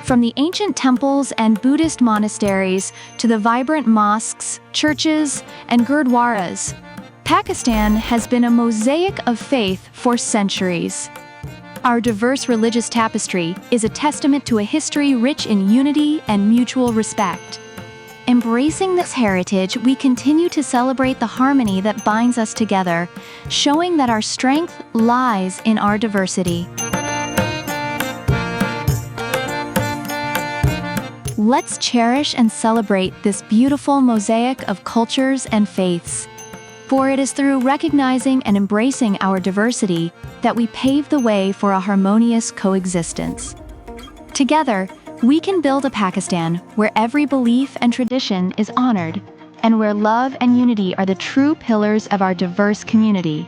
From the ancient temples and Buddhist monasteries to the vibrant mosques, churches, and gurdwaras, Pakistan has been a mosaic of faith for centuries. Our diverse religious tapestry is a testament to a history rich in unity and mutual respect. Embracing this heritage, we continue to celebrate the harmony that binds us together, showing that our strength lies in our diversity. Let's cherish and celebrate this beautiful mosaic of cultures and faiths. For it is through recognizing and embracing our diversity that we pave the way for a harmonious coexistence. Together, we can build a Pakistan where every belief and tradition is honored, and where love and unity are the true pillars of our diverse community.